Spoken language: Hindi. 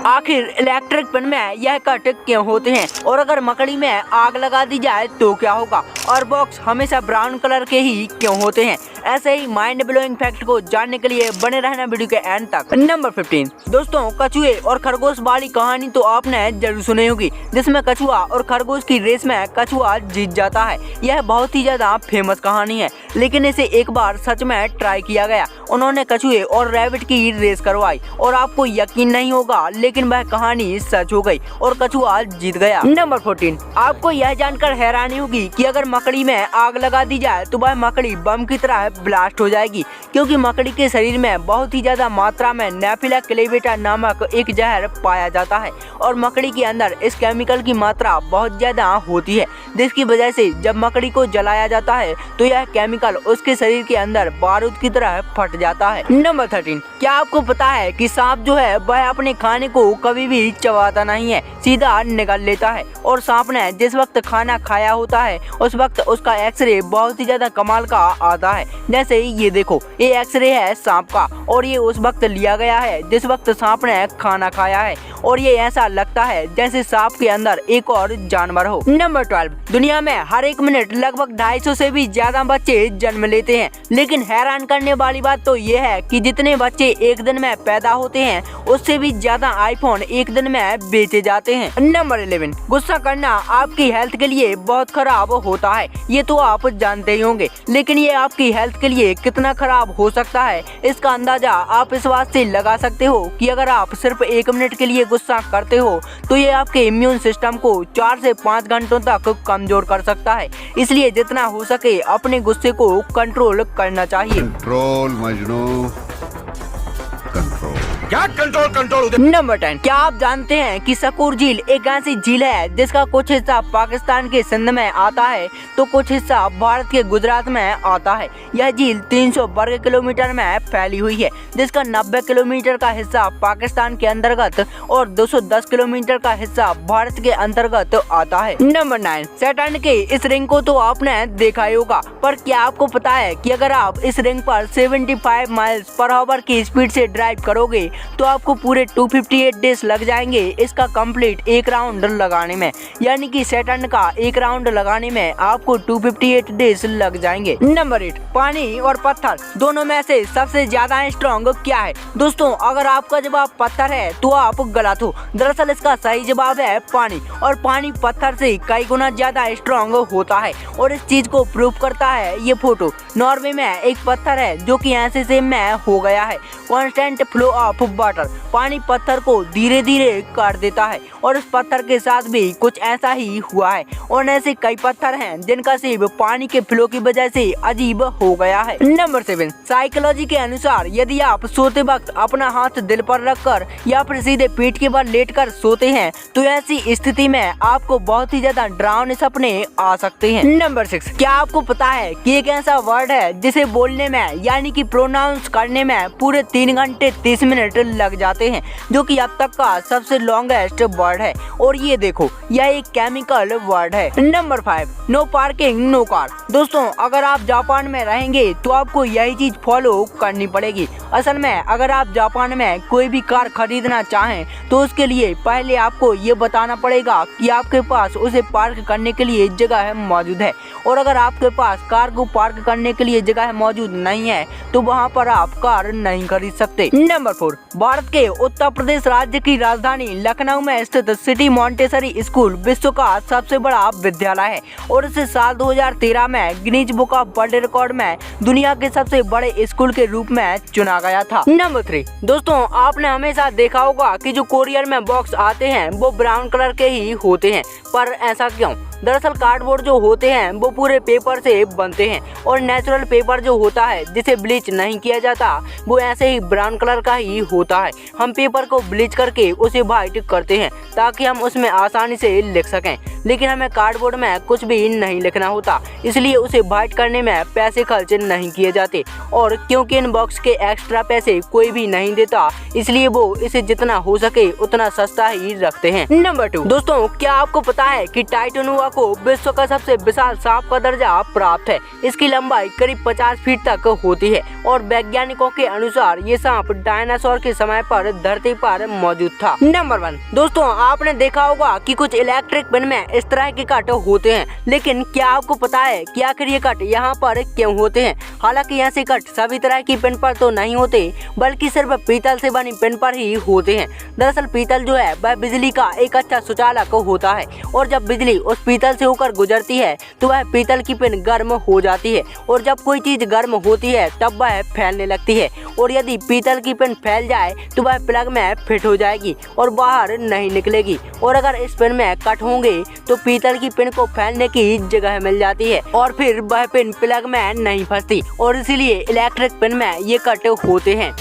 आखिर इलेक्ट्रिक पेन में यह कट क्यों होते हैं और अगर मकड़ी में आग लगा दी जाए तो क्या होगा और बॉक्स हमेशा ब्राउन कलर के ही क्यों होते हैं। ऐसे ही माइंड ब्लोइंग फैक्ट को जानने के लिए बने रहना वीडियो के एंड तक। नंबर 15 दोस्तों, कछुए और खरगोश वाली कहानी तो आपने जरूर सुनी होगी, जिसमें कछुआ और खरगोश की रेस में कछुआ जीत जाता है। यह बहुत ही ज्यादा फेमस कहानी है, लेकिन इसे एक बार सच में ट्राई किया गया। उन्होंने कछुए और रैबिट की रेस करवाई और आपको यकीन नहीं होगा, लेकिन वह कहानी सच हो गई और कछुआ जीत गया। नंबर 14 आपको यह जानकर हैरानी होगी कि अगर मकड़ी में आग लगा दी जाए तो वह मकड़ी बम की तरह ब्लास्ट हो जाएगी, क्योंकि मकड़ी के शरीर में बहुत ही ज्यादा मात्रा में नेफिला क्लेवेटा नामक एक जहर पाया जाता है और मकड़ी के अंदर इस केमिकल की मात्रा बहुत ज्यादा होती है, जिसकी वजह से जब मकड़ी को जलाया जाता है तो यह केमिकल उसके शरीर के अंदर बारूद की तरह फट जाता है। नंबर 13 क्या आपको पता है कि सांप जो है वह अपने खाने को कभी भी चबाता नहीं है, सीधा निगल लेता है और सांप ने जिस वक्त खाना खाया होता है उस वक्त उसका एक्सरे बहुत ही ज्यादा कमाल का आता है। जैसे ये देखो, ये एक्सरे है सांप का और ये उस वक्त लिया गया है जिस वक्त सांप ने खाना खाया है और ये ऐसा लगता है जैसे सांप के अंदर एक और जानवर हो। नंबर 12 दुनिया में हर एक मिनट लगभग 250 से भी ज्यादा बच्चे जन्म लेते हैं, लेकिन हैरान करने वाली बात तो ये है कि जितने बच्चे एक दिन में पैदा होते हैं उससे भी ज्यादा आईफोन एक दिन में बेचे जाते हैं। नंबर 11 गुस्सा करना आपकी हेल्थ के लिए बहुत खराब होता है, ये तो आप जानते ही होंगे, लेकिन ये आपकी हेल्थ के लिए कितना खराब हो सकता है इसका अंदाजा आप इस बात से लगा सकते हो कि अगर आप सिर्फ 1 मिनट के लिए गुस्सा करते हो तो ये आपके इम्यून सिस्टम को 4 से 5 घंटों तक कमजोर कर सकता है। इसलिए जितना हो सके अपने गुस्से को कंट्रोल करना चाहिए। Control Majnu, control. क्या कंट्रोल? नंबर 10 क्या आप जानते हैं कि सकूर झील एक ऐसी झील है जिसका कुछ हिस्सा पाकिस्तान के सिंध में आता है तो कुछ हिस्सा भारत के गुजरात में आता है। यह झील 300 वर्ग किलोमीटर में फैली हुई है, जिसका 90 किलोमीटर का हिस्सा पाकिस्तान के अंतर्गत और 210 किलोमीटर का हिस्सा भारत के अंतर्गत आता है। नंबर 9 सैटर्न के इस रिंग को तो आपने देखा ही होगा, पर क्या आपको पता है कि अगर आप इस रिंग पर 75 माइल्स पर आवर की स्पीड से ड्राइव करोगे तो आपको पूरे 258 डेज लग जाएंगे इसका कंप्लीट एक राउंड लगाने में, यानी कि सैटर्न का एक राउंड लगाने में आपको 258 डेज लग जाएंगे। नंबर 8 पानी और पत्थर दोनों में से सबसे ज्यादा स्ट्रॉन्ग क्या है? दोस्तों, अगर आपका जवाब पत्थर है तो आप गलत हो। दरअसल इसका सही जवाब है पानी, और पानी पत्थर से कई गुना ज्यादा स्ट्रॉन्ग होता है और इस चीज को प्रूव करता है ये फोटो। नॉर्वे में एक पत्थर है जो कि ऐसे से में हो गया है। कॉन्स्टेंट फ्लो ऑफ वाटर पानी पत्थर को धीरे धीरे काट देता है और इस पत्थर के साथ भी कुछ ऐसा ही हुआ है और ऐसे कई पत्थर हैं जिनका शेप पानी के फ्लो की वजह से अजीब हो गया है। नंबर 7 साइकोलॉजी के अनुसार यदि आप सोते वक्त अपना हाथ दिल पर रखकर या फिर सीधे पीठ के बल लेटकर सोते हैं तो ऐसी स्थिति में आपको बहुत ही ज्यादा डरावने सपने आ सकते हैं। नंबर 6 क्या आपको पता है कि एक ऐसा वर्ड है जिसे बोलने में यानी कि प्रोनाउंस करने में पूरे 3 घंटे 30 मिनट लग जाते हैं, जो कि अब तक का सबसे लॉन्गेस्ट वर्ड है और ये देखो यह एक केमिकल वर्ड है। Number 5 no parking no car. दोस्तों, अगर आप जापान में रहेंगे तो आपको यही चीज फॉलो करनी पड़ेगी। असल में अगर आप जापान में कोई भी कार खरीदना चाहें तो उसके लिए पहले आपको ये बताना पड़ेगा कि आपके पास उसे पार्क करने के लिए जगह मौजूद है, और अगर आपके पास कार को पार्क करने के लिए जगह मौजूद नहीं है तो वहाँ पर आप कार नहीं खरीद सकते। नंबर 4 भारत के उत्तर प्रदेश राज्य की राजधानी लखनऊ में स्थित सिटी मॉन्टेसरी स्कूल विश्व का सबसे बड़ा विद्यालय है और इसे साल 2013 में Guinness book of world record में दुनिया के सबसे बड़े स्कूल के रूप में चुना गया था। नंबर 3 दोस्तों, आपने हमेशा देखा होगा कि जो कोरियर में बॉक्स आते हैं वो ब्राउन कलर के ही होते हैं, पर ऐसा क्यों? दरअसल कार्डबोर्ड जो होते हैं वो पूरे पेपर से बनते हैं और नेचुरल पेपर जो होता है जिसे ब्लीच नहीं किया जाता वो ऐसे ही ब्राउन कलर का ही होता है। हम पेपर को ब्लीच करके उसे व्हाइट करते हैं ताकि हम उसमें आसानी से लिख सकें, लेकिन हमें कार्डबोर्ड में कुछ भी नहीं लिखना होता, इसलिए उसे व्हाइट करने में पैसे खर्च नहीं किए जाते। और क्योंकि इन बॉक्स के एक्स्ट्रा पैसे कोई भी नहीं देता इसलिए वो इसे जितना हो सके उतना सस्ता ही रखते हैं। नंबर 2 दोस्तों, क्या आपको पता है कि टाइटैनियम को विश्व का सबसे विशाल सांप का दर्जा प्राप्त है। इसकी लंबाई करीब 50 फीट तक होती है और वैज्ञानिकों के अनुसार ये सांप डायनासोर के समय पर धरती पर मौजूद था। नंबर 1 दोस्तों, आपने देखा होगा कि कुछ इलेक्ट्रिक पिन में इस तरह के कट होते हैं, लेकिन क्या आपको पता है कि आखिर ये कट यहाँ पर क्यों होते हैं? हालांकि यहाँ से कट सभी तरह की पिन पर तो नहीं होते, बल्कि सिर्फ पीतल से बनी पिन पर ही होते हैं। दरअसल पीतल जो है वह बिजली का एक अच्छा सुचालक होता है और जब बिजली उस पीतल से होकर गुजरती है तो वह पीतल की पिन गर्म हो जाती है और जब कोई चीज गर्म होती है तब वह फैलने लगती है और यदि पीतल की पिन फैल जाए तो वह प्लग में फिट हो जाएगी और बाहर नहीं निकलेगी। और अगर इस पिन में कट होंगे तो पीतल की पिन को फैलने की जगह मिल जाती है और फिर वह पिन प्लग में नहीं फंसती और इसीलिए इलेक्ट्रिक पिन में ये कट होते हैं।